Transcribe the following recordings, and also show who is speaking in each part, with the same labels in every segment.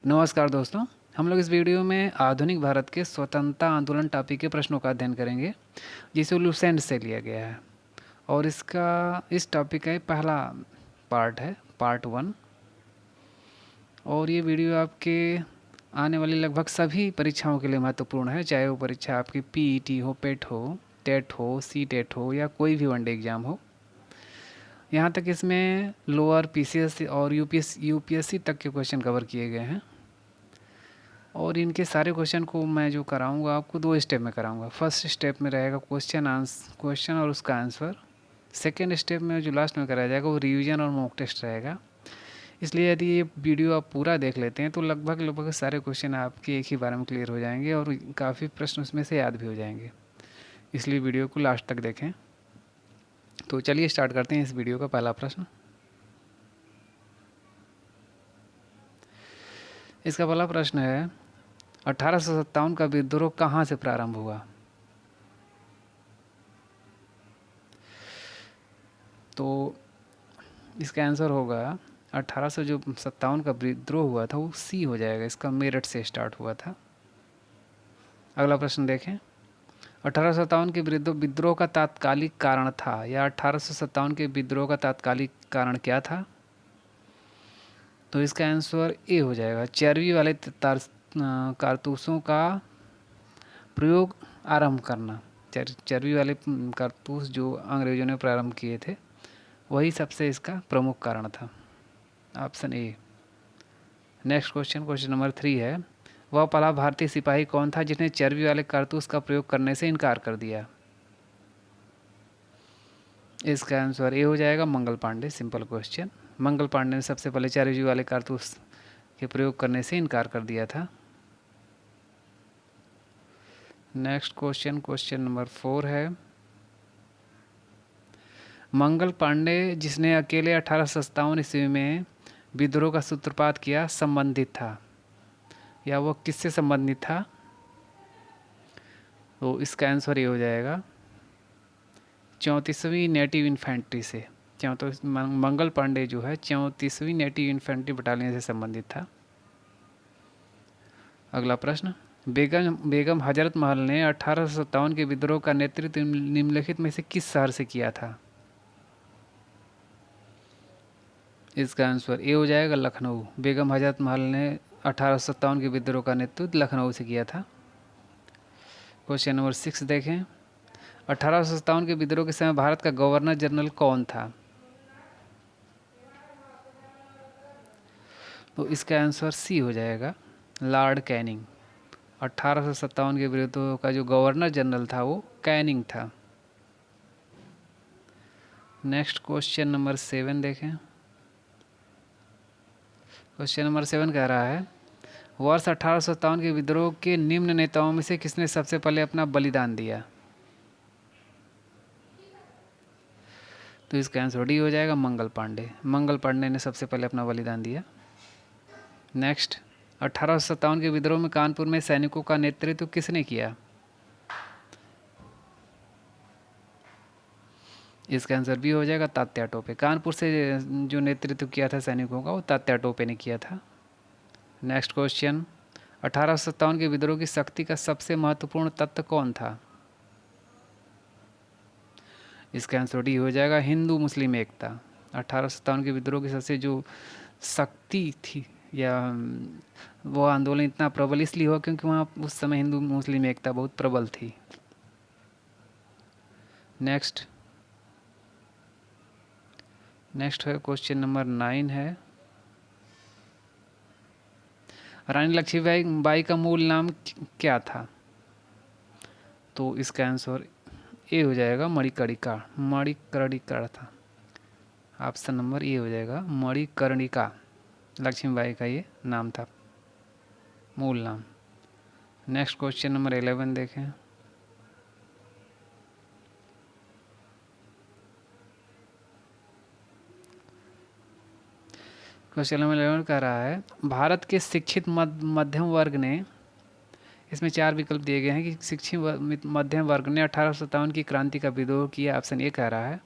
Speaker 1: नमस्कार दोस्तों। हम लोग इस वीडियो में आधुनिक भारत के स्वतंत्रता आंदोलन टॉपिक के प्रश्नों का अध्ययन करेंगे, जिसे लुसेंट से लिया गया है। और इस टॉपिक का ये पहला पार्ट है, पार्ट 1। और ये वीडियो आपके आने वाली लगभग सभी परीक्षाओं के लिए महत्वपूर्ण है, चाहे वो परीक्षा आपकी पीईटी हो, पेट हो, टेट हो, सी टेट हो या कोई भी वनडे एग्ज़ाम हो। यहाँ तक इसमें लोअर पीसीएस और यूपीएससी तक के क्वेश्चन कवर किए गए हैं। और इनके सारे क्वेश्चन को मैं जो कराऊंगा आपको 2 स्टेप में कराऊंगा। फर्स्ट स्टेप में रहेगा क्वेश्चन और उसका आंसर। सेकेंड स्टेप में जो लास्ट में कराया जाएगा वो रिवीजन और मॉक टेस्ट रहेगा। इसलिए यदि ये वीडियो आप पूरा देख लेते हैं तो लगभग सारे क्वेश्चन आपके एक ही बार में क्लियर हो जाएंगे और काफ़ी प्रश्न उसमें से याद भी हो जाएंगे। इसलिए वीडियो को लास्ट तक देखें। तो चलिए स्टार्ट करते हैं इस वीडियो का पहला प्रश्न। इसका पहला प्रश्न है, 1857 का विद्रोह कहाँ से प्रारंभ हुआ? तो इसका आंसर होगा 1857 का विद्रोह हुआ था वो सी हो जाएगा, इसका मेरठ से स्टार्ट हुआ था। अगला प्रश्न देखें, 1857 के विद्रोह का तात्कालिक कारण था, या 1857 के विद्रोह का तात्कालिक कारण क्या था? तो इसका आंसर ए हो जाएगा, चर्बी वाले कारतूसों का प्रयोग आरंभ करना। चर्बी वाले कारतूस जो अंग्रेजों ने प्रारंभ किए थे वही सबसे इसका प्रमुख कारण था। ऑप्शन ए। नेक्स्ट क्वेश्चन नंबर 3 है, वह पहला भारतीय सिपाही कौन था जिसने चर्बी वाले कारतूस का प्रयोग करने से इनकार कर दिया? इसका आंसर ए हो जाएगा, मंगल पांडे। Simple question. मंगल पांडे ने सबसे पहले चर्बी वाले कारतूस के प्रयोग करने से इनकार कर दिया था। नेक्स्ट क्वेश्चन नंबर 4 है, मंगल पांडे जिसने अकेले 1857 ईस्वी में विद्रोह का सूत्रपात किया संबंधित था, या वो किससे संबंधित था? तो इसका आंसर ये हो जाएगा 34वीं नेटिव इन्फेंट्री से। मंगल पांडे जो है 34वीं नेटिव इन्फेंट्री बटालियन से संबंधित था। अगला प्रश्न, बेगम हजरत महल ने 1857 के विद्रोह का नेतृत्व निम्नलिखित में से किस शहर से किया था? इसका आंसर ए हो जाएगा, लखनऊ। बेगम हजरत महल ने 1857 के विद्रोह का नेतृत्व लखनऊ से किया था। क्वेश्चन नंबर 6 देखें, 1857 के विद्रोह के समय भारत का गवर्नर जनरल कौन था? तो इसका आंसर सी हो जाएगा, लॉर्ड कैनिंग। 1857 के विद्रोह का जो गवर्नर जनरल था वो कैनिंग था। नेक्स्ट क्वेश्चन नंबर 7 देखें। क्वेश्चन नंबर 7 कह रहा है, वर्ष 1857 के विद्रोह के निम्न नेताओं में से किसने सबसे पहले अपना बलिदान दिया? तो इसका आंसर डी हो जाएगा, मंगल पांडे। मंगल पांडे ने सबसे पहले अपना बलिदान दिया। नेक्स्ट, 1857 के विद्रोह में कानपुर में सैनिकों का नेतृत्व किसने किया? इसका आंसर बी हो जाएगा, तात्या टोपे। कानपुर से जो नेतृत्व किया था सैनिकों का वो तात्या टोपे ने किया था। नेक्स्ट क्वेश्चन, 1857 के विद्रोह की शक्ति का सबसे महत्वपूर्ण तत्व कौन था? इसका आंसर डी हो जाएगा, हिंदू मुस्लिम एकता। 1857 के विद्रोह की सबसे जो शक्ति थी या वो आंदोलन इतना प्रबल इसलिए हुआ क्योंकि वहाँ उस समय हिंदू मुस्लिम एकता बहुत प्रबल थी। नेक्स्ट है क्वेश्चन नंबर 9 है, रानी लक्ष्मीबाई का मूल नाम क्या था? तो इसका आंसर ए हो जाएगा, मणिकर्णिका था। ऑप्शन नंबर ए हो जाएगा, मणिकर्णिका। लक्ष्मीबाई का ये नाम था, मूल नाम। नेक्स्ट क्वेश्चन नंबर 11 देखें। क्वेश्चन नंबर 11 कह रहा है, भारत के शिक्षित मध्यम वर्ग ने, इसमें 4 विकल्प दिए गए हैं कि शिक्षित मध्यम वर्ग ने 1857 की क्रांति का विद्रोह किया। ऑप्शन ए कह रहा है।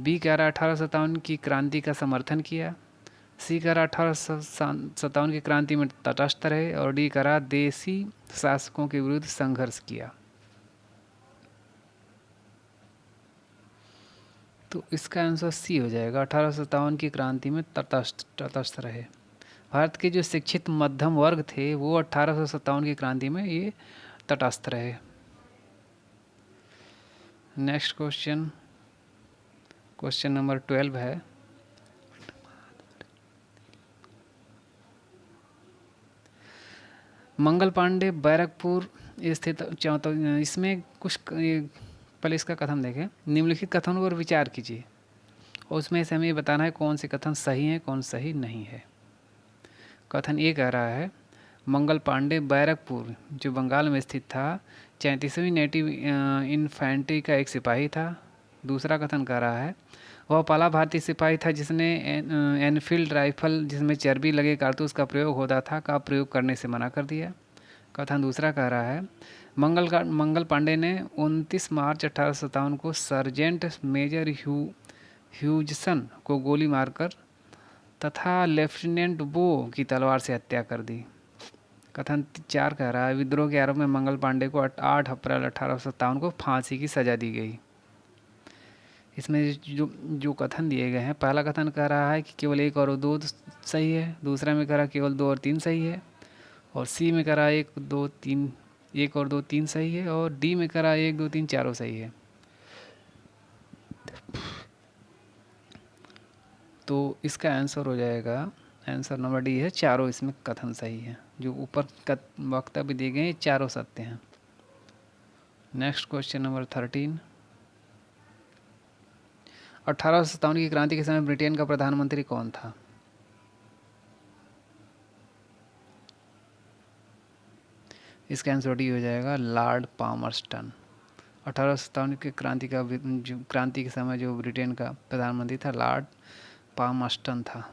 Speaker 1: बी कह रहा है 1857 की क्रांति का समर्थन किया। सी करा 1857 की क्रांति में तटस्थ रहे, और डी करा देसी शासकों के विरुद्ध संघर्ष किया। तो इसका आंसर सी हो जाएगा, 1857 की क्रांति में तटस्थ रहे। भारत के जो शिक्षित मध्यम वर्ग थे वो 1857 की क्रांति में ये तटस्थ रहे। नेक्स्ट क्वेश्चन, क्वेश्चन नंबर 12 है, मंगल पांडे बैरकपुर स्थित इसमें कुछ पहले इसका कथन देखें। निम्नलिखित कथनों पर विचार कीजिए और उसमें से हमें ये बताना है कौन से कथन सही हैं कौन सही नहीं है। कथन ये कह रहा है, मंगल पांडे बैरकपुर जो बंगाल में स्थित था 34वीं नेटिव इन्फेंट्री का एक सिपाही था। दूसरा कथन कह रहा है, वह पहला भारतीय सिपाही था जिसने एनफील्ड राइफल जिसमें चर्बी लगे कारतूस का प्रयोग होता था का प्रयोग करने से मना कर दिया। कथन दूसरा कह रहा है, मंगल पांडे ने 29 मार्च 1857 को सर्जेंट मेजर ह्यूजसन को गोली मारकर तथा लेफ्टिनेंट बो की तलवार से हत्या कर दी। कथन 4 कह रहा है, विद्रोह के आरोप में मंगल पांडे को 8 अप्रैल 1857 को फांसी की सजा दी गई। इसमें जो कथन दिए गए हैं, पहला कथन कह रहा है कि केवल 1 और 2 सही है, दूसरा में कह रहा है केवल 2 और 3 सही है, और सी में कह रहा है 1 और 2 3 सही है, और डी में कह रहा है 1 2 3 चारों सही है। तो इसका आंसर हो जाएगा, आंसर नंबर डी है, चारों इसमें कथन सही है। जो ऊपर वक्तव्य दिए गए हैं चारों सत्य हैं। नेक्स्ट क्वेश्चन नंबर 13, 1857 की क्रांति के समय ब्रिटेन का प्रधानमंत्री कौन था? इसका आंसर डी हो जाएगा, लॉर्ड पामर्स्टन। 1857 की क्रांति के समय जो ब्रिटेन का प्रधानमंत्री था लॉर्ड पामर्स्टन था।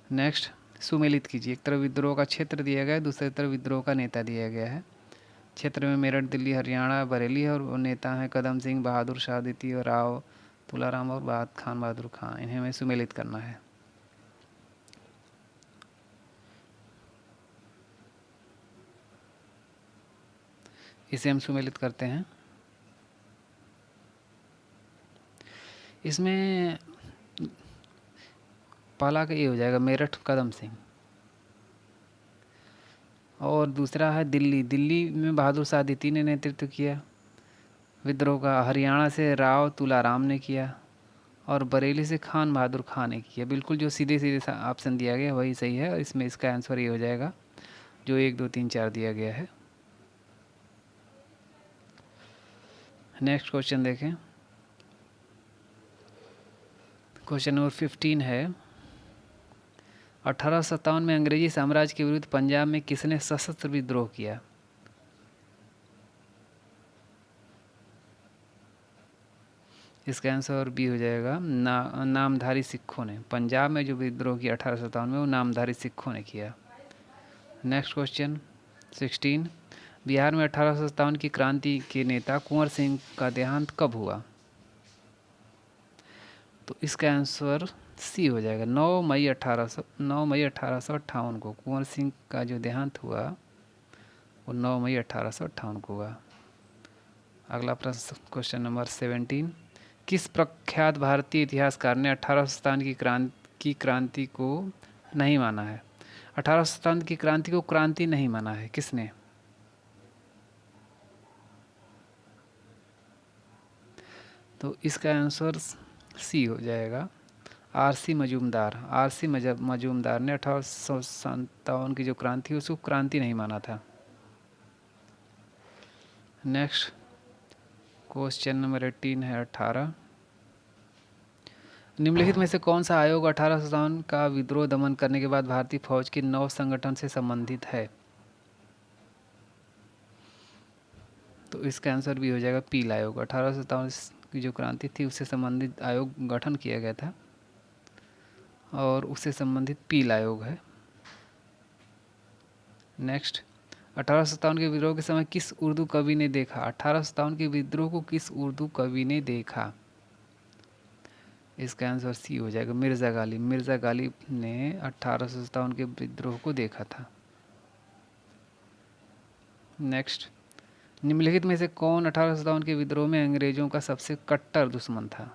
Speaker 1: नेक्स्ट, सुमेलित कीजिए। एक तरफ विद्रोह का क्षेत्र दिया गया है, दूसरी तरफ विद्रोह का नेता दिया गया है। क्षेत्र में मेरठ, दिल्ली, हरियाणा, बरेली है, और नेता हैं कदम सिंह, बहादुर शाह द्वितीय, राव तुलाराम और खान बहादुर खां। इन्हें हमें सुमेलित करना है। इसे हम सुमेलित करते हैं। इसमें पहला का ये हो जाएगा मेरठ कदम सिंह, और दूसरा है दिल्ली, दिल्ली में बहादुर शाह द्वितीय ने नेतृत्व किया विद्रोह का। हरियाणा से राव तुलाराम ने किया, और बरेली से खान बहादुर खान ने किया। बिल्कुल जो सीधे सीधे ऑप्शन दिया गया वही सही है, और इसमें इसका आंसर ये हो जाएगा जो 1 2 3 4 दिया गया है। नेक्स्ट क्वेश्चन देखें, क्वेश्चन नंबर 15 है, 1857 में अंग्रेजी साम्राज्य के विरुद्ध पंजाब में किसने सशस्त्र विद्रोह किया? इसका आंसर बी हो जाएगा, नामधारी सिखों ने। पंजाब में जो विद्रोह किया 1857 में वो नामधारी सिखों ने किया। नेक्स्ट क्वेश्चन 16, बिहार में 1857 की क्रांति के नेता कुंवर सिंह का देहांत कब हुआ? तो इसका आंसर सी हो जाएगा, 9 मई 1858 को कुंवर सिंह का जो देहांत हुआ वो 9 मई 1858 को हुआ। अगला प्रश्न, क्वेश्चन नंबर 17, किस प्रख्यात भारतीय इतिहासकार ने 1857 की क्रांति को नहीं माना है? 1857 की क्रांति को क्रांति नहीं माना है, किसने? तो इसका आंसर सी हो जाएगा, आरसी मजूमदार। आरसी मजूमदार ने 1857 की जो क्रांति है उसको क्रांति नहीं माना था। नेक्स्ट क्वेश्चन नंबर 18 है 18, निम्नलिखित में से कौन सा आयोग 1857 का विद्रोह दमन करने के बाद भारतीय फौज के नव संगठन से संबंधित है? तो इसका आंसर भी हो जाएगा पील आयोग। 1857 की जो क्रांति थी उससे संबंधित आयोग गठन किया गया था, और उससे संबंधित पील आयोग है। नेक्स्ट, 1857 के विद्रोह के समय किस उर्दू कवि ने देखा? 1857 के विद्रोह को किस उर्दू कवि ने देखा? इसका आंसर सी हो जाएगा, मिर्ज़ा गालिब। मिर्ज़ा गालिब ने 1857 के विद्रोह को देखा था। नेक्स्ट, निम्नलिखित में से कौन 1857 के विद्रोह में अंग्रेजों का सबसे कट्टर दुश्मन था?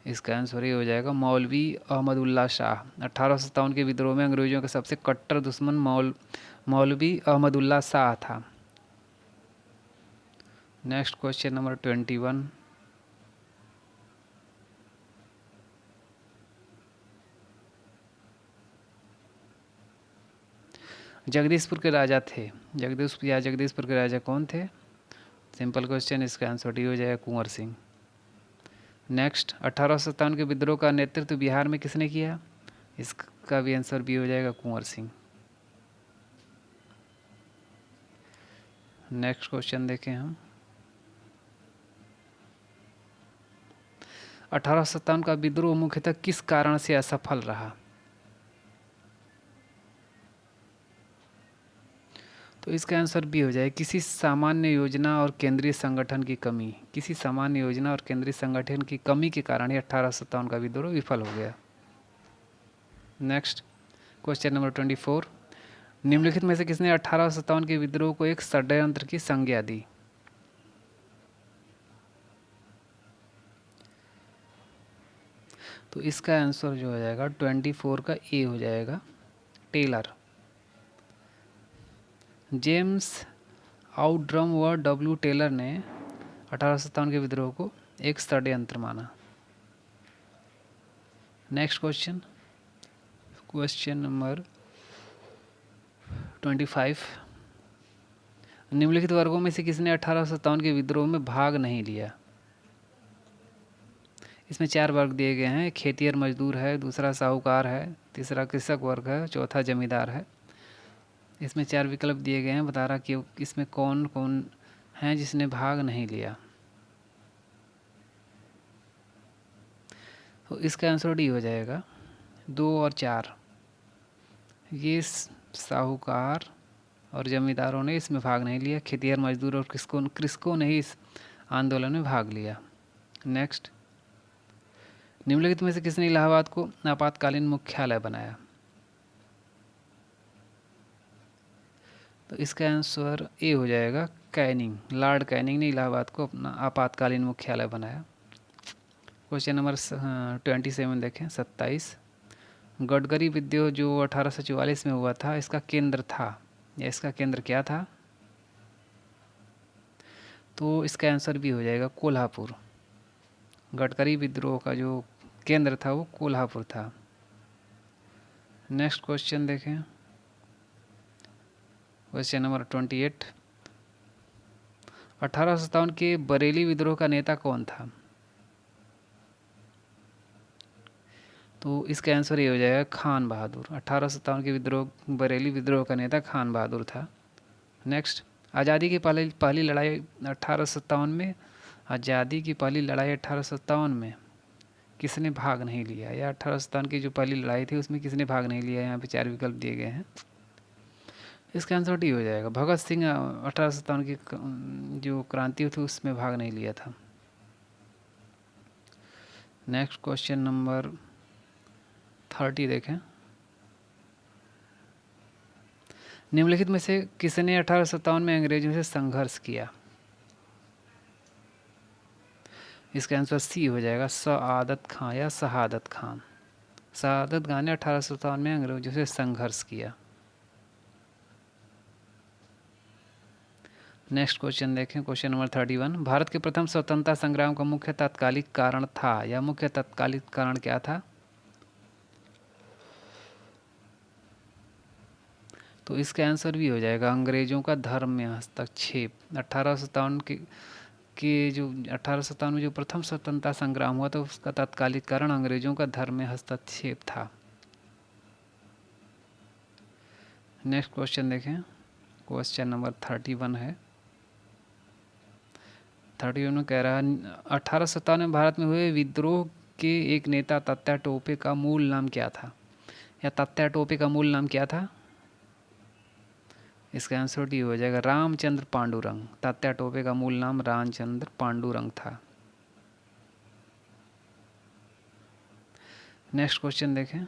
Speaker 1: इसका आंसर ये हो जाएगा मौलवी अहमदुल्ला शाह। 1857 के विद्रोह में अंग्रेजों का सबसे कट्टर दुश्मन मौलवी अहमदुल्ला शाह था। Next question number 21। जगदीशपुर के राजा थे, जगदीशपुर के राजा कौन थे? सिंपल क्वेश्चन, इसका आंसर डी हो जाएगा कुंवर सिंह। नेक्स्ट, 1857 के विद्रोह का नेतृत्व बिहार में किसने किया? इसका भी आंसर बी हो जाएगा कुंवर सिंह। नेक्स्ट क्वेश्चन देखें हम। 1857 का विद्रोह मुख्यतः किस कारण से असफल रहा? तो इसका आंसर बी हो जाए किसी सामान्य योजना और केंद्रीय संगठन की कमी। किसी सामान्य योजना और केंद्रीय संगठन की कमी के कारण ही 1857 का विद्रोह विफल हो गया। Next question number 24। निम्नलिखित में से किसने 1857 के विद्रोह को एक षड्यंत्र की संज्ञा दी? तो इसका आंसर जो हो जाएगा 24 का ए हो जाएगा, टेलर। जेम्स आउटड्रम व डब्ल्यू टेलर ने 1857 के विद्रोह को एक षड्यंत्र माना। Next question, question number 25। निम्नलिखित वर्गों में से किसने 1857 के विद्रोह में भाग नहीं लिया? इसमें 4 वर्ग दिए गए हैं। खेतिहर मजदूर है, दूसरा साहूकार है, तीसरा कृषक वर्ग है, चौथा जमींदार है। इसमें 4 विकल्प दिए गए हैं, बता रहा कि इसमें कौन कौन है जिसने भाग नहीं लिया। तो इसका आंसर डी हो जाएगा 2 और 4। ये साहूकार और जमींदारों ने इसमें भाग नहीं लिया। खेतिहर मजदूर और कृषकों ने ही इस आंदोलन में भाग लिया। नेक्स्ट, निम्नलिखित में से किसने इलाहाबाद को आपातकालीन मुख्यालय बनाया? तो इसका आंसर ए हो जाएगा कैनिंग। लॉर्ड कैनिंग ने इलाहाबाद को अपना आपातकालीन मुख्यालय बनाया। क्वेश्चन नंबर 27 देखें, 27। गडकरी विद्रोह जो 1844 में हुआ था, इसका केंद्र था या इसका केंद्र क्या था? तो इसका आंसर भी हो जाएगा कोल्हापुर। गडकरी विद्रोह का जो केंद्र था वो कोल्हापुर था। नेक्स्ट क्वेश्चन देखें, क्वेश्चन नंबर 28। 1857 के बरेली विद्रोह का नेता कौन था? तो इसका आंसर ये हो जाएगा खान बहादुर। 1857 के बरेली विद्रोह का नेता खान बहादुर था। नेक्स्ट, आज़ादी की पहली लड़ाई 1857 में, आज़ादी की पहली लड़ाई 1857 में किसने भाग नहीं लिया, या 1857 की जो पहली लड़ाई थी उसमें किसने भाग नहीं लिया? यहाँ पे 4 विकल्प दिए गए हैं। इसका आंसर डी हो जाएगा भगत सिंह। 1857 की जो क्रांति थी उसमें भाग नहीं लिया था। नेक्स्ट क्वेश्चन नंबर 30 देखें। निम्नलिखित में से किसने 1857 में अंग्रेजों से संघर्ष किया? इसका आंसर सी हो जाएगा सआदत खां या शहादत खान। शहादत खान ने 1857 में अंग्रेजों से संघर्ष किया। नेक्स्ट क्वेश्चन देखें, क्वेश्चन नंबर 31। भारत के प्रथम स्वतंत्रता संग्राम का मुख्य तात्कालिक कारण था, या मुख्य तात्कालिक कारण क्या था? तो इसका आंसर भी हो जाएगा अंग्रेजों का धर्म में हस्तक्षेप। 1857 के जो 1857 में जो प्रथम स्वतंत्रता संग्राम हुआ था उसका तात्कालिक कारण अंग्रेजों का धर्म में हस्तक्षेप था। नेक्स्ट क्वेश्चन देखें, क्वेश्चन नंबर 31 है। 31 में कह रहा है 1857 में भारत में हुए विद्रोह के एक नेता तात्या टोपे का मूल नाम क्या था, या तात्या टोपे का मूल नाम क्या था? इसका आंसर डी हो जाएगा रामचंद्र पांडुरंग। तात्या टोपे का मूल नाम रामचंद्र पांडुरंग था। नेक्स्ट क्वेश्चन देखें।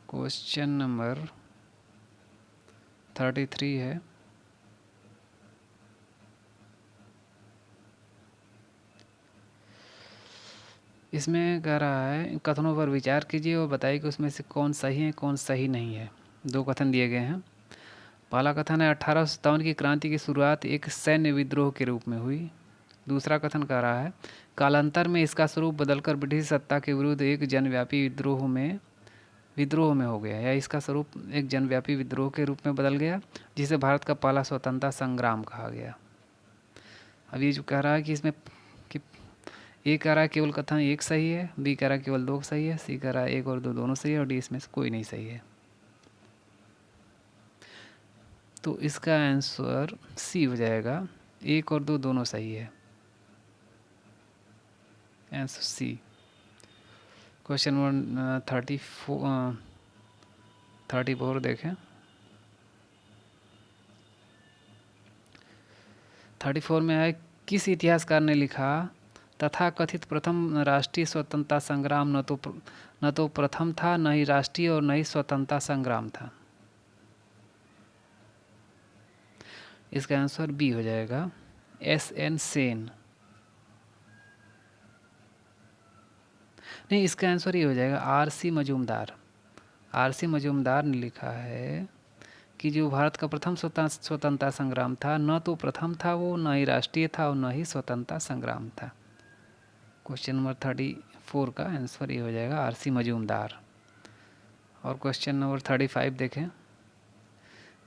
Speaker 1: क्वेश्चन नंबर 33 है। इसमें कह रहा है कथनों पर विचार कीजिए और बताइए कि उसमें से कौन सही है कौन सही नहीं है। दो कथन दिए गए हैं। पहला कथन है 1857 की क्रांति की शुरुआत एक सैन्य विद्रोह के रूप में हुई। दूसरा कथन कह रहा है कालांतर में इसका स्वरूप बदलकर ब्रिटिश सत्ता के विरुद्ध एक जनव्यापी विद्रोह में हो गया, या इसका स्वरूप एक जनव्यापी विद्रोह के रूप में बदल गया, जिसे भारत का पहला स्वतंत्रता संग्राम कहा गया। अब ये जो कह रहा है कि इसमें कि ए कह रहा है केवल कथन एक सही है, बी कह रहा है केवल दो सही है, सी कह रहा है एक और दो दोनों सही है, और डी इसमें से कोई नहीं सही है। तो इसका आंसर सी हो जाएगा, एक और दो दोनों सही है। Answer C. क्वेश्चन नंबर 34 देखें। 34 में है किस इतिहासकार ने लिखा तथा कथित प्रथम राष्ट्रीय स्वतंत्रता संग्राम न तो प्रथम था, न ही राष्ट्रीय और न ही स्वतंत्रता संग्राम था। इसका आंसर बी हो जाएगा, एस.एन. सेन। नहीं, इसका आंसर ये हो जाएगा आर.सी. मजूमदार। आर.सी. मजूमदार ने लिखा है कि जो भारत का प्रथम स्वतंत्रता संग्राम था, न तो प्रथम था वो, न ही राष्ट्रीय था और न ही स्वतंत्रता संग्राम था। क्वेश्चन नंबर 34 का आंसर ये हो जाएगा आर.सी. मजूमदार। और क्वेश्चन नंबर 35 देखें।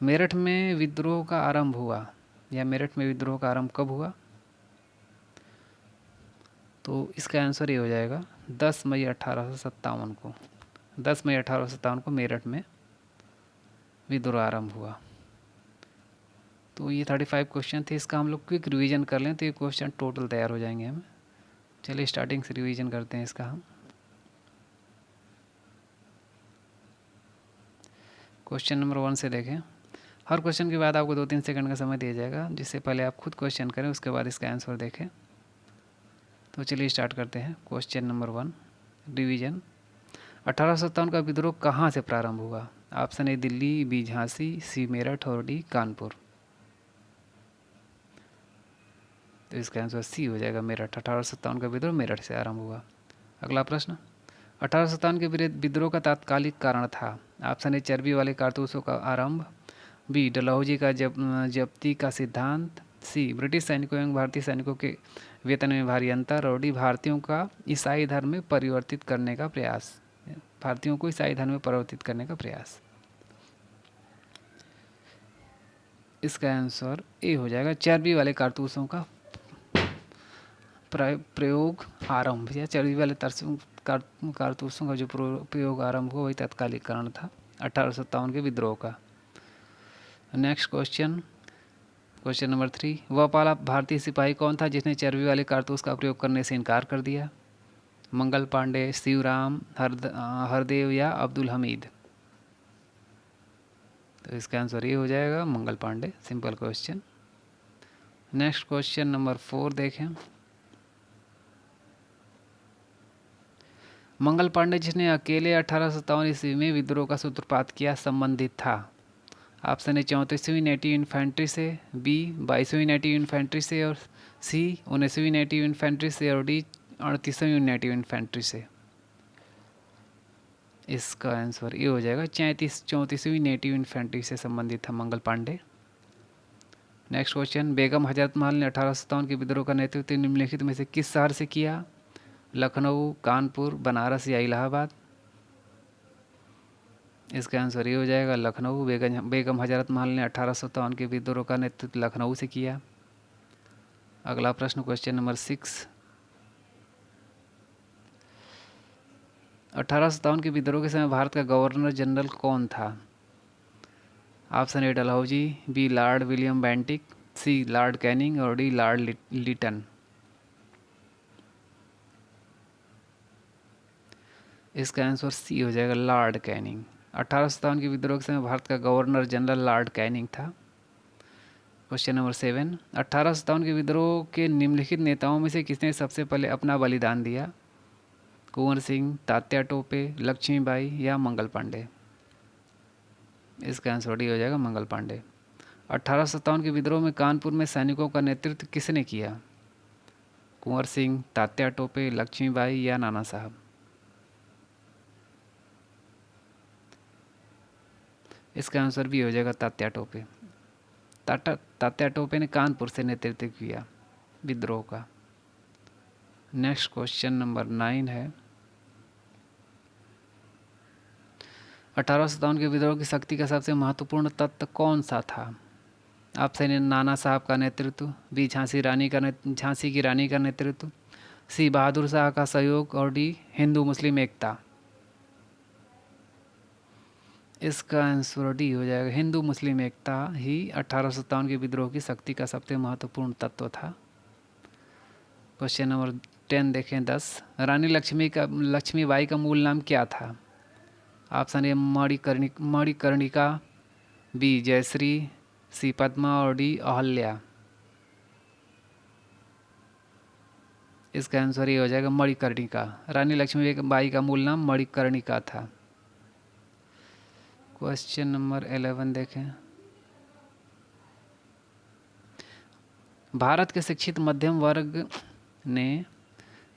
Speaker 1: मेरठ में विद्रोह का आरंभ हुआ, या मेरठ में विद्रोह का आरंभ कब हुआ? तो इसका आंसर ये हो जाएगा 10 मई 1857 को। 10 मई 1857 को मेरठ में विद्रोह आरंभ हुआ। तो ये 35 क्वेश्चन थे। इसका हम लोग क्विक रिवीजन कर लें तो ये क्वेश्चन टोटल तैयार हो जाएंगे हमें। चलिए स्टार्टिंग से रिवीजन करते हैं इसका हम। क्वेश्चन नंबर 1 से देखें। हर क्वेश्चन के बाद आपको 2-3 सेकंड का समय दिया जाएगा, जिससे पहले आप खुद क्वेश्चन करें, उसके बाद इसका आंसर देखें। तो चलिए स्टार्ट करते हैं। Question number 1 revision. 1857 का विद्रोह कहाँ से प्रारंभ हुआ? Option A Delhi, B Jhansi, C Meerut और डी कानपुर। तो इसका आंसर सी हो जाएगा, मेरठ। 1857 का विद्रोह मेरठ से आरंभ हुआ। अगला प्रश्न। 1857 के विद्रोह का तात्कालिक कारण था। ऑप्शन ए चर्बी वाले कारतूसों का आरंभ, बी डलहौजी का जब्ती का सिद्धांत, सी ब्रिटिश सैनिकों एवं भारतीय सैनिकों के वेतन में भारी अंतर, और डी भारतीयों का ईसाई धर्म में परिवर्तित करने का प्रयास। भारतीयों को ईसाई धर्म में परिवर्तित करने का प्रयास। इसका आंसर ए हो जाएगा, चर्बी वाले कारतूसों का प्रयोग आरंभ, या चर्बी वाले कारतूसों का जो प्रयोग आरंभ हुआ वही तत्कालिक कारण था 1857 के विद्रोह का। Next question, question number 3। वह पहला भारतीय सिपाही कौन था जिसने चर्बी वाले कारतूस का प्रयोग करने से इनकार कर दिया? मंगल पांडे, शिवराम, हरदेव या अब्दुल हमीद। तो इसका आंसर ये हो जाएगा Mangal Pandey. Simple question. Next question number 4 देखें। मंगल पांडे जिसने अकेले 1857 ईस्वी में विद्रोह का सूत्रपात किया संबंधित था। ऑप्शन ए 34वीं नेटिव इन्फेंट्री से, बी 22वीं नेटिव इन्फेंट्री से, और सी 19वीं नेटिव इन्फेंट्री से, और डी 38वीं नेटिव इन्फेंट्री से। इसका आंसर ये हो जाएगा 34वीं नेटिव इन्फेंट्री से संबंधित था मंगल पांडे। Next question. बेगम हजरत महल ने 1857 के विद्रोह का नेतृत्व निम्नलिखित में से किस शहर से किया? लखनऊ, कानपुर, बनारस या इलाहाबाद। इसका आंसर ये हो जाएगा लखनऊ। बेगम हजरत महल ने 1857 के विद्रोह का नेतृत्व लखनऊ से किया। अगला प्रश्न, क्वेश्चन नंबर 6। 1857 के विद्रोह के समय भारत का गवर्नर जनरल कौन था? Option A Dalhousie, B lord William Bentinck, C lord Canning, और डी लॉर्ड लिटन। इसका आंसर सी हो जाएगा लॉर्ड कैनिंग। 1857 के विद्रोह के समय भारत का गवर्नर जनरल लॉर्ड कैनिंग था। Question number 7। 1857 के विद्रोह के निम्नलिखित नेताओं में से किसने सबसे पहले अपना बलिदान दिया? कुंवर सिंह, तात्या टोपे, लक्ष्मीबाई या मंगल पांडे? इसका आंसर डी हो जाएगा मंगल पांडे। 1857 के विद्रोह में कानपुर में सैनिकों का नेतृत्व किसने किया? कुंवर सिंह, तात्या टोपे, लक्ष्मीबाई या नाना साहब? इसका आंसर भी हो जाएगा तात्या टोपे। तात्या टोपे ने कानपुर से नेतृत्व किया विद्रोह का। नेक्स्ट क्वेश्चन नंबर 9 है, 1857 के विद्रोह की शक्ति का सबसे महत्वपूर्ण तत्व कौन सा था? ऑप्शन ए नाना साहब का नेतृत्व, बी झांसी की रानी का नेतृत्व, सी बहादुर शाह का सहयोग और डी हिंदू मुस्लिम एकता। इसका आंसर डी हो जाएगा, हिंदू मुस्लिम एकता ही 1857 के विद्रोह की शक्ति का सबसे महत्वपूर्ण तत्व था। क्वेश्चन नंबर 10 देखें 10, रानी लक्ष्मीबाई का मूल नाम क्या था? Option A Manikarnika, B Jayshree, C Padma और डी अहल्या। इसका आंसर ये हो जाएगा मणिकर्णिका। रानी लक्ष्मीबाई का मूल नाम मणिकर्णिका था। क्वेश्चन नंबर 11 देखें, भारत के शिक्षित मध्यम वर्ग ने,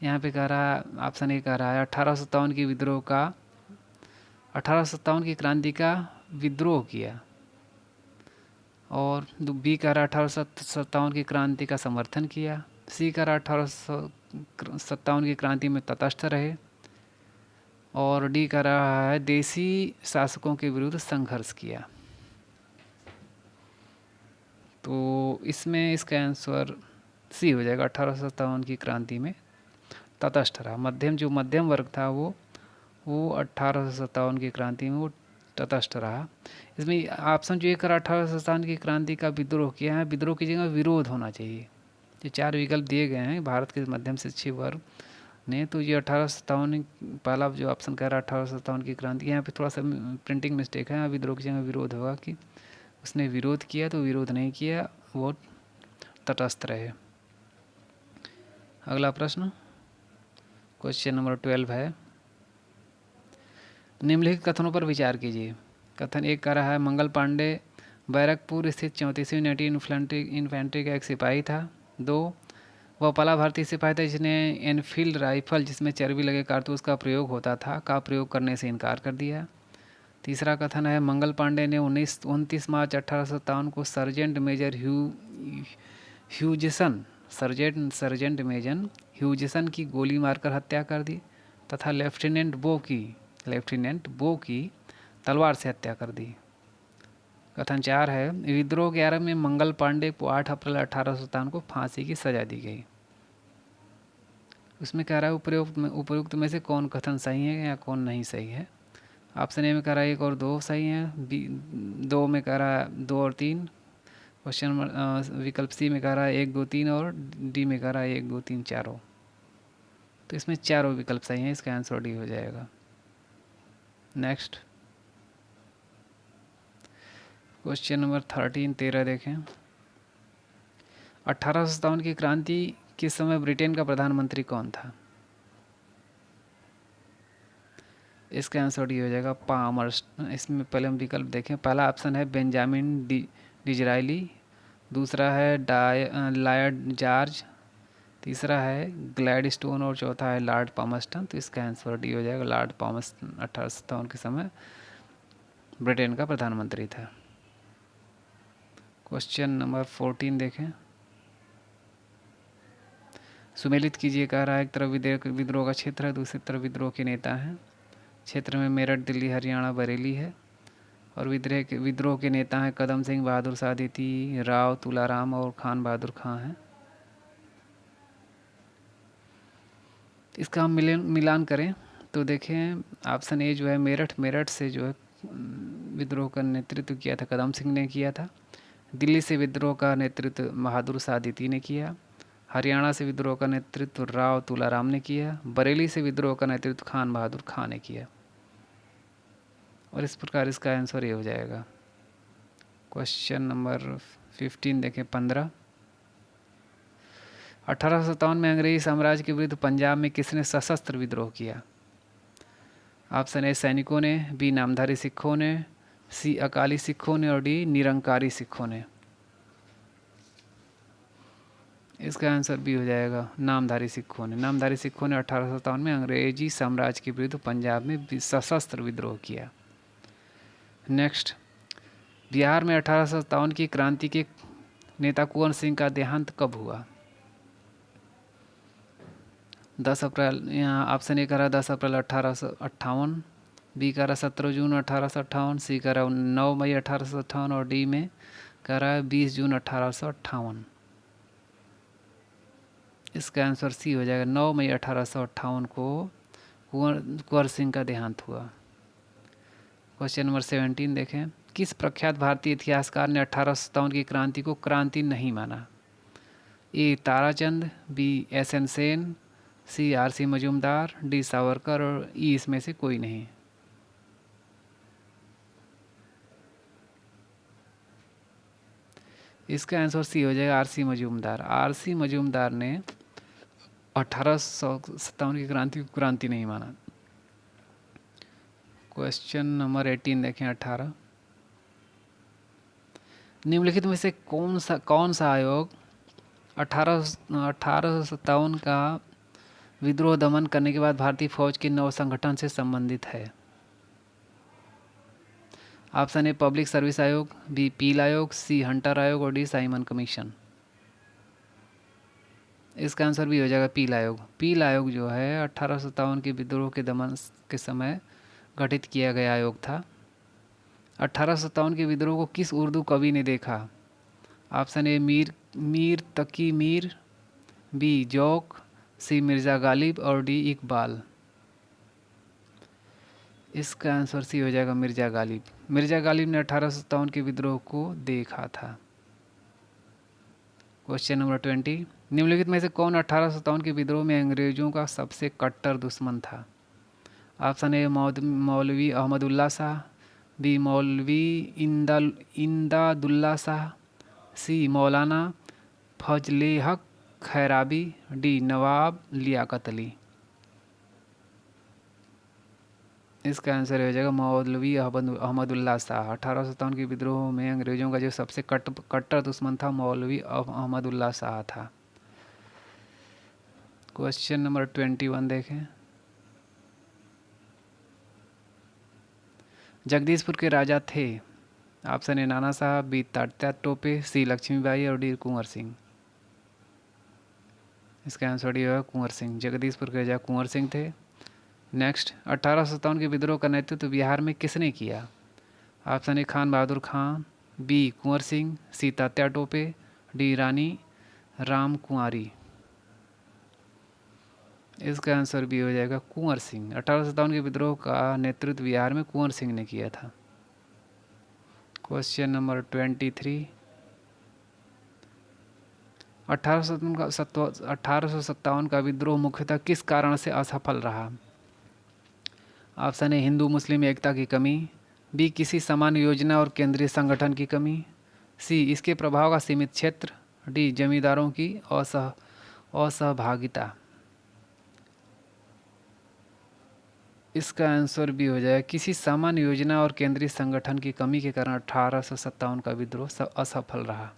Speaker 1: यहाँ पे कह रहा है, ऑप्शन ए कह रहा है 1857 की विद्रोह का 1857 की क्रांति का विद्रोह किया, और बी कह रहा है 1857 की क्रांति का समर्थन किया, सी कह रहा है 1857 की क्रांति में तटस्थ रहे, और डी कह रहा है देसी शासकों के विरुद्ध संघर्ष किया। तो इसमें इसका आंसर सी हो जाएगा, 1857 की क्रांति में तटस्थ रहा। मध्यम वर्ग था वो 1857 की क्रांति में वो तटस्थ रहा। इसमें ऑप्शन जो ये करा 1857 की क्रांति का विद्रोह किया है, विद्रोह की जगह विरोध होना चाहिए। ये 4 विकल्प दिए गए हैं भारत के मध्यम शिक्षित वर्ग ने, तो ये 1857 पहला जो ऑप्शन कह रहा है 1857 की क्रांति, यहाँ पे थोड़ा सा प्रिंटिंग मिस्टेक है, विद्रोह की जगह विरोध होगा कि उसने विरोध किया, तो विरोध नहीं किया, वो तटस्थ रहे। अगला प्रश्न क्वेश्चन नंबर 12 है, निम्नलिखित कथनों पर विचार कीजिए। कथन एक कह रहा है मंगल पांडे बैरकपुर स्थित 34वीं नेटी इन्फेंट्री का एक सिपाही था। 2, वह पहला भारतीय सिपाही था जिसने एनफील्ड राइफल जिसमें चर्बी लगे कारतूस का प्रयोग होता था का प्रयोग करने से इनकार कर दिया। तीसरा कथन है मंगल पांडे ने 29 मार्च 1857 को सर्जेंट मेजर ह्यूजिसन की गोली मारकर हत्या कर दी तथा लेफ्टिनेंट बो की तलवार से हत्या कर दी। कथन 4 है विद्रोह के आरंभ में मंगल पांडे को 8 अप्रैल 1857 को फांसी की सजा दी गई। उसमें कह रहा है उपयुक्त में से कौन कथन सही है या कौन नहीं सही है। ऑप्शन ए में कह रहा है 1 और 2 सही हैं, बी 2 में कह रहा है 2 और 3, क्वेश्चन विकल्प सी में कह रहा है 1 2 3 और डी में कह रहा है 1 2 3 चारों। तो इसमें चारों विकल्प सही हैं, इसका आंसर डी हो जाएगा। नेक्स्ट क्वेश्चन नंबर 13 देखें, 1857 की क्रांति किस समय ब्रिटेन का प्रधानमंत्री कौन था? इसका आंसर डी हो जाएगा पामर्स्टन। इसमें पहले हम विकल्प देखें, पहला ऑप्शन है बेंजामिन डिजराइली, दूसरा है लॉयड जॉर्ज, तीसरा है ग्लैडस्टोन और चौथा है लॉर्ड पामर्स्टन। तो इसका आंसर डी हो जाएगा लॉर्ड पामर्स्टन 1857 के समय ब्रिटेन का प्रधानमंत्री था। क्वेश्चन नंबर 14 देखें, सुमेलित कीजिए। कह रहा है एक तरफ विद्रोह का क्षेत्र है, दूसरी तरफ विद्रोह के नेता हैं। क्षेत्र में मेरठ, दिल्ली, हरियाणा, बरेली है, और विद्रोह के नेता हैं कदम सिंह, बहादुर शाह, अदिति राव, तुलाराम और खान बहादुर खां हैं। इसका हम मिलान करें तो देखें, ऑप्शन ए जो है मेरठ से जो है विद्रोह का नेतृत्व किया था कदम सिंह ने किया था। दिल्ली से विद्रोह का नेतृत्व बहादुर शाह अदिति ने किया। हरियाणा से विद्रोह का नेतृत्व राव तुलाराम ने किया। बरेली से विद्रोह का नेतृत्व खान बहादुर खां ने किया। और इस प्रकार इसका आंसर ये हो जाएगा। क्वेश्चन नंबर 15 देखें 15, 1857 में अंग्रेजी साम्राज्य के विरुद्ध पंजाब में किसने सशस्त्र विद्रोह किया? ऑप्शन ए सैनिकों ने, बी नामधारी सिखों ने, सी अकाली सिखों ने और डी निरंकारी सिखों ने। इसका आंसर बी हो जाएगा नामधारी सिखों ने। नामधारी सिखों ने 1857 में अंग्रेजी साम्राज्य के विरुद्ध पंजाब में सशस्त्र विद्रोह किया। नेक्स्ट, बिहार में 1857 की क्रांति के नेता कुंवर सिंह का देहांत कब हुआ? 10 अप्रैल, यहाँ ऑप्शन ए कह रहा है 10 अप्रैल 1858, बी कह रहा 17 जून 1858, सी कह रहा 9 मई 1858 और डी में कह रहा है 20 जून 1858। इसका आंसर सी हो जाएगा, 9 मई 1858 को कुंवर सिंह का देहांत हुआ। क्वेश्चन नंबर 17 देखें, किस प्रख्यात भारतीय इतिहासकार ने 1857 की क्रांति को क्रांति नहीं माना? ए ताराचंद, बी एस.एन. सेन, सी आर.सी. मजूमदार, डी सावरकर और ई इसमें से कोई नहीं। इसका आंसर सी हो जाएगा आर.सी. मजूमदार। आर.सी. मजूमदार ने 1857 की क्रांति को क्रांति नहीं माना। क्वेश्चन नंबर 18 देखें 18, निम्नलिखित में से कौन सा आयोग 1857 का विद्रोह दमन करने के बाद भारतीय फौज के नव संगठन से संबंधित है? ऑप्शन ए पब्लिक सर्विस आयोग, बी पील आयोग, सी हंटर आयोग और डी साइमन कमीशन। इसका आंसर भी हो जाएगा पील आयोग। पील आयोग जो है 1857 के विद्रोह के दमन के समय गठित किया गया आयोग था। 1857 के विद्रोह को किस उर्दू कवि ने देखा? Option A Mir Taqi Mir, B Zauq, C Mirza Ghalib और डी इकबाल। इसका आंसर सी हो जाएगा मिर्ज़ा गालिब। मिर्ज़ा गालिब ने 1857 के विद्रोह को देखा था। क्वेश्चन नंबर 20, निम्नलिखित में से कौन 1857 के विद्रोह में अंग्रेजों का सबसे कट्टर दुश्मन था? ऑप्शन ए मौलवी अहमदुल्ला शाह, बी मौलवी इमदादुल्ला शाह, सी मौलाना फजले हक खैराबी, डी नवाब लियाकत अली। इसका आंसर हो जाएगा मौलवी अहमदुल्ला शाह। 1857 के विद्रोह में अंग्रेजों का जो सबसे कट्टर दुश्मन था मौलवी अहमदुल्ला शाह था। क्वेश्चन नंबर 21 देखें, जगदीशपुर के राजा थे? ऑप्शन ए नाना साहब, बी तात्या टोपे, सी लक्ष्मीबाई और डी कुंवर सिंह। इसका आंसर डी होगा कुंवर सिंह। जगदीशपुर के राजा कुंवर सिंह थे। नेक्स्ट, 1857 के विद्रोह का नेतृत्व बिहार में किसने किया? Option A Khan Bahadur Khan, B Kunwar Singh, C Tatya Tope, D Rani Ram Kunwari. इसका आंसर भी हो जाएगा कुंवर सिंह। 1857 के विद्रोह का नेतृत्व बिहार में कुंवर सिंह ने किया था। क्वेश्चन नंबर 23, 1857 का विद्रोह मुख्यतः किस कारण से असफल रहा? ऑप्शन ए हिंदू मुस्लिम एकता की कमी, बी किसी समान योजना और केंद्रीय संगठन की कमी, सी इसके प्रभाव का सीमित क्षेत्र, डी जमींदारों की असहभागिता। इसका आंसर भी हो जाएगा किसी समान योजना और केंद्रीय संगठन की कमी के कारण 1857 का विद्रोह असफल रहा।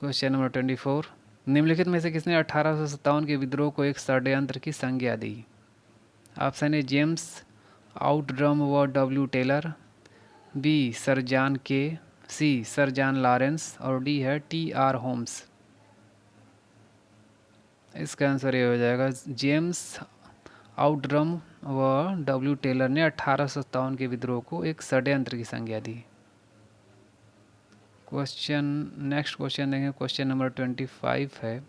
Speaker 1: क्वेश्चन नंबर 24, निम्नलिखित में से किसने 1857 के विद्रोह को एक षड्यंत्र की संज्ञा दी? ऑप्शन ए जेम्स आउटड्रम व W Taylor, B sir John Kaye, C sir John Lawrence और डी है टी.आर. होम्स। इसका आंसर ये हो जाएगा जेम्स आउटड्रम व डब्ल्यू टेलर ने 1857 के विद्रोह को एक षड्यंत्र की संज्ञा दी। नेक्स्ट क्वेश्चन देखें, क्वेश्चन नंबर 25 है,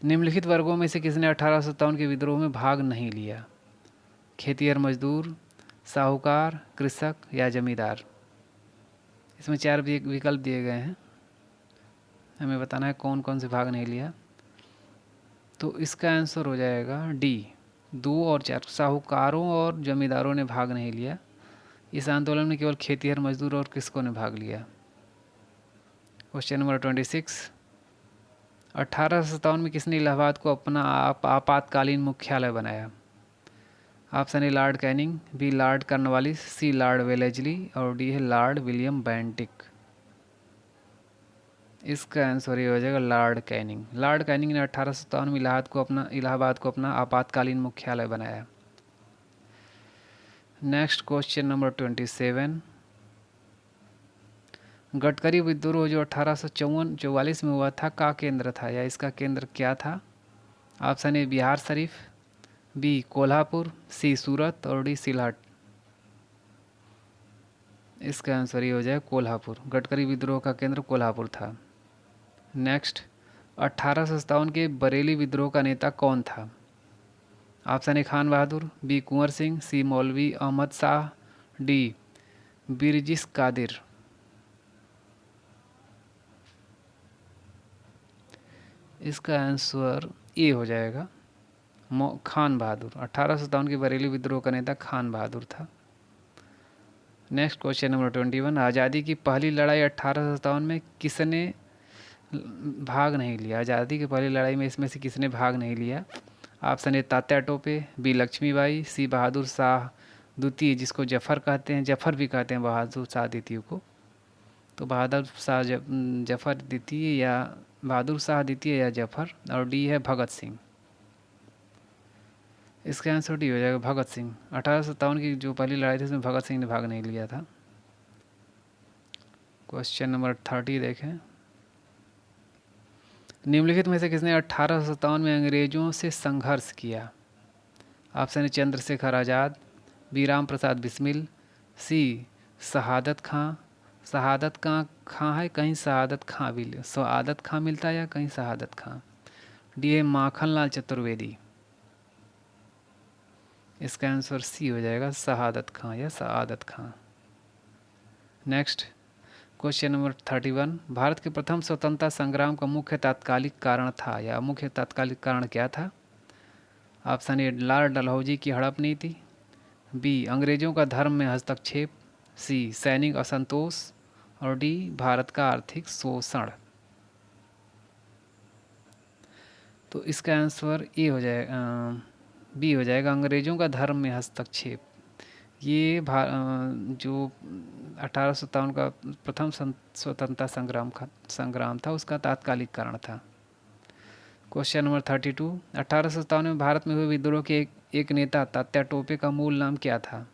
Speaker 1: निम्नलिखित वर्गों में से किसने 1857 के विद्रोह में भाग नहीं लिया? खेतिहर मजदूर, साहूकार, कृषक या जमींदार। इसमें 4 विकल्प दिए गए हैं, हमें बताना है कौन कौन से भाग नहीं लिया। तो इसका आंसर हो जाएगा डी 2 और 4। साहूकारों और जमींदारों ने भाग नहीं लिया। इस आंदोलन में केवल खेतिहर मजदूर और कृषकों ने भाग लिया। क्वेश्चन नंबर 26, 1857 में किसने इलाहाबाद को अपना आपातकालीन मुख्यालय बनाया? Option A lord Canning, B lord Cornwallis, C lord Wellesley और डी है लॉर्ड विलियम बेंटिक। इसका आंसर ये हो जाएगा लॉर्ड कैनिंग। लॉर्ड कैनिंग ने 1857 में इलाहाबाद को अपना आपातकालीन मुख्यालय बनाया। Next question number 27। गडकरी विद्रोह जो 1844 में हुआ था का केंद्र था या इसका केंद्र क्या था? Option A Bihar Sharif, B Kolhapur, C Surat और डी सिलहट। इसका आंसर ये हो जाएगा कोल्हापुर। गडकरी विद्रोह का केंद्र कोल्हापुर था। नेक्स्ट, 1857 के बरेली विद्रोह का नेता कौन था? Option A Khan Bahadur, B Kunwar Singh, C Maulvi Ahmad Shah, D Birjis Qadir. इसका आंसर ए हो जाएगा खान बहादुर। 1857 के बरेली विद्रोह का नेता खान बहादुर था। Next question number 21। आज़ादी की पहली लड़ाई 1857 में किसने भाग नहीं लिया? आज़ादी की पहली लड़ाई में इसमें से किसने भाग नहीं लिया? Option A Tatya Tope, B Lakshmibai, C Bahadur Shah द्वितीय जिसको जफर कहते हैं, जफर भी कहते हैं बहादुर शाह द्वितीय को। तो बहादुर शाह जफर द्वितीय या बहादुर शाह द्वितीय या जफर, और डी है भगत सिंह। इसका आंसर डी हो जाएगा भगत सिंह। 1857 की जो पहली लड़ाई थी उसमें भगत सिंह ने भाग नहीं लिया था। क्वेश्चन नंबर 30 देखें। निम्नलिखित में से किसने 1857 में अंग्रेजों से संघर्ष किया? Option A Chandrashekhar Azad, B Ram Prasad Bismil, C Shahadat Khan. शहादत खां है, कहीं शहादत खां भी शहादत खां मिलता है या कहीं शहादत खां। डी है माखनलाल चतुर्वेदी। इसका आंसर सी हो जाएगा शहादत खां या Shahadat Khan. Next question number 31। Bharat के प्रथम स्वतंत्रता संग्राम का मुख्य तात्कालिक कारण था या मुख्य तात्कालिक कारण क्या था? ऑप्शन ए लॉर्ड डलहौजी की हड़प नीति, बी अंग्रेजों का धर्म में हस्तक्षेप, सी सैनिक असंतोष और डी भारत का आर्थिक शोषण। तो इसका आंसर ए हो जाएगा बी हो जाएगा अंग्रेजों का धर्म में हस्तक्षेप। ये जो 1857 का प्रथम स्वतंत्रता संग्राम था उसका तात्कालिक कारण था। Question number 32। 1857 में भारत में हुए विद्रोह के एक नेता तात्या टोपे का मूल नाम क्या था?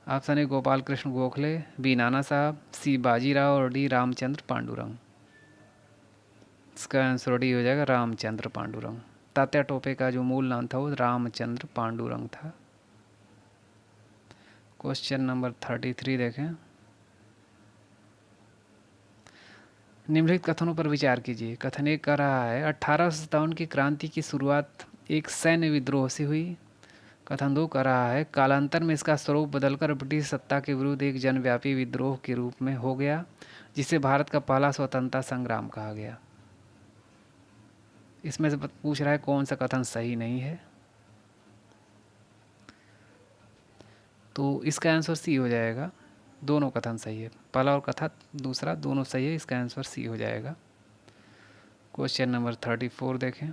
Speaker 1: Option A Gopal Krishna Gokhale, B Nana Sahab, सी बाजीराव और डी रामचंद्र पांडुरंग। इसका आंसर डी हो जाएगा रामचंद्र पांडुरंग। तात्या टोपे का जो मूल नाम था वो रामचंद्र पांडुरंग था। क्वेश्चन नंबर 33 देखें। निम्नलिखित कथनों पर विचार कीजिए। कथन एक कह रहा है 1857 की क्रांति की शुरुआत एक सैन्य विद्रोह से हुई। कथन दो कह रहा है कालांतर में इसका स्वरूप बदलकर ब्रिटिश सत्ता के विरुद्ध एक जनव्यापी विद्रोह के रूप में हो गया जिसे भारत का पहला स्वतंत्रता संग्राम कहा गया। इसमें से पूछ रहा है कौन सा कथन सही नहीं है। तो इसका आंसर सी हो जाएगा। दोनों कथन सही है, पहला और कथन दूसरा दोनों सही है। इसका आंसर सी हो जाएगा। क्वेश्चन नंबर 34 देखें।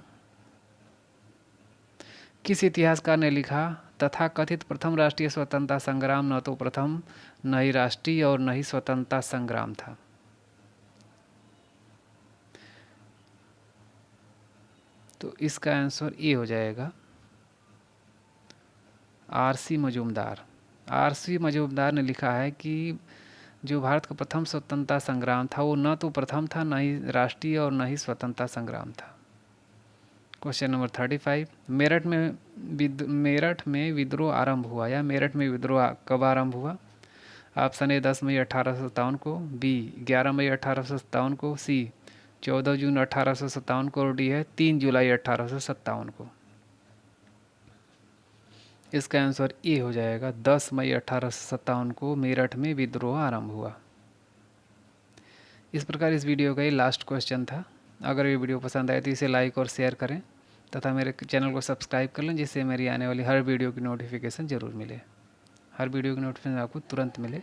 Speaker 1: किस इतिहासकार ने लिखा तथा कथित प्रथम राष्ट्रीय स्वतंत्रता संग्राम न तो प्रथम न ही राष्ट्रीय और न ही स्वतंत्रता संग्राम था? तो इसका आंसर ए हो जाएगा आरसी मजूमदार। आरसी मजूमदार ने लिखा है कि जो भारत का प्रथम स्वतंत्रता संग्राम था वो न तो प्रथम था न ही राष्ट्रीय और न ही स्वतंत्रता संग्राम था। Question number 35। मेरठ में विद्रोह आरंभ हुआ या मेरठ में विद्रोह कब आरंभ हुआ? ऑप्शन ए 10 मई 1857 को, बी 11 मई 1857 को, सी 14 जून 1857 को और डी है 3 जुलाई 1857 को। इसका आंसर ए हो जाएगा 10 मई 1857 को मेरठ में विद्रोह आरंभ हुआ। इस प्रकार इस वीडियो का ये लास्ट क्वेश्चन था। अगर ये वीडियो पसंद आए तो इसे लाइक और शेयर करें तथा मेरे चैनल को सब्सक्राइब कर लें जिससे मेरी आने वाली हर वीडियो की नोटिफिकेशन ज़रूर मिले, हर वीडियो की नोटिफिकेशन आपको तुरंत मिले।